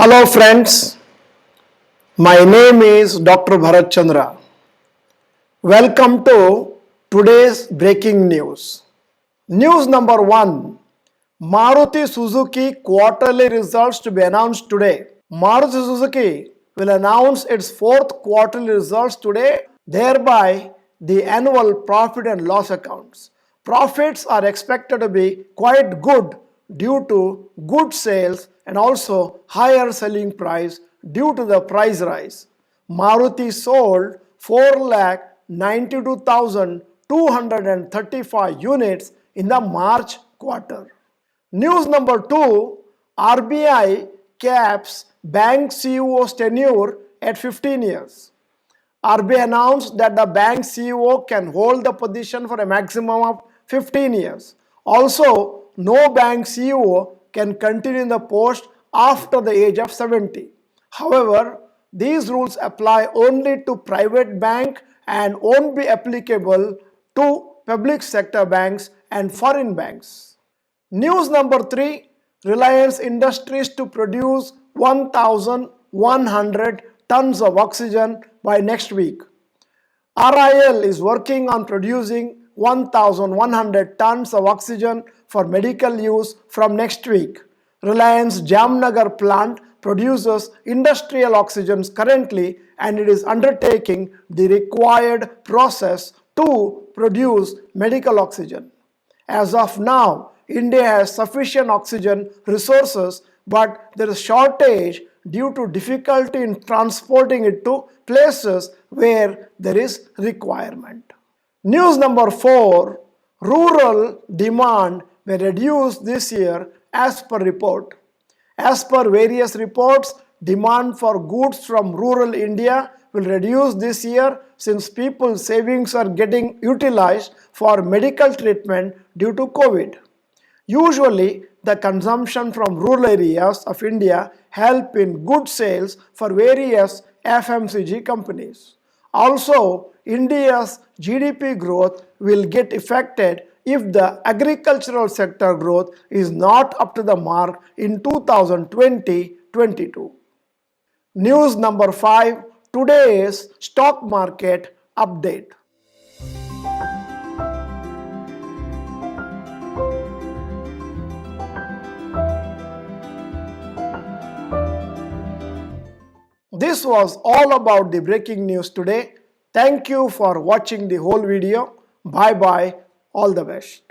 Hello friends, my name is Dr.Bharath Chandra. Welcome to today's breaking news. News number 1. Maruti Suzuki quarterly results to be announced today. Maruti Suzuki will announce its fourth quarterly results today, thereby the annual profit and loss accounts. Profits are expected to be quite good due to good sales and also higher selling price due to the price rise. Maruti sold 4,92,235 units in the March quarter. News number 2, RBI caps bank CEO's tenure at 15 years. RBI announced that the bank CEO can hold the position for a maximum of 15 years. Also, no bank CEO can continue in the post after the age of 70. However, these rules apply only to private bank and won't be applicable to public sector banks and foreign banks. News number 3, Reliance Industries to produce 1,100 tons of oxygen by next week. RIL is working on producing 1,100 tons of oxygen for medical use from next week. Reliance Jamnagar plant produces industrial oxygens currently and it is undertaking the required process to produce medical oxygen. As of now, India has sufficient oxygen resources, but there is shortage due to difficulty in transporting it to places where there is requirement. News number 4, rural demand may reduce this year as per report. As per various reports, demand for goods from rural India will reduce this year since people's savings are getting utilized for medical treatment due to COVID. Usually, the consumption from rural areas of India help in good sales for various FMCG companies. Also, India's GDP growth will get affected if the agricultural sector growth is not up to the mark in 2020-22. News number 5, today's stock market update. This was all about the breaking news today. Thank you for watching the whole video. Bye bye. All the best.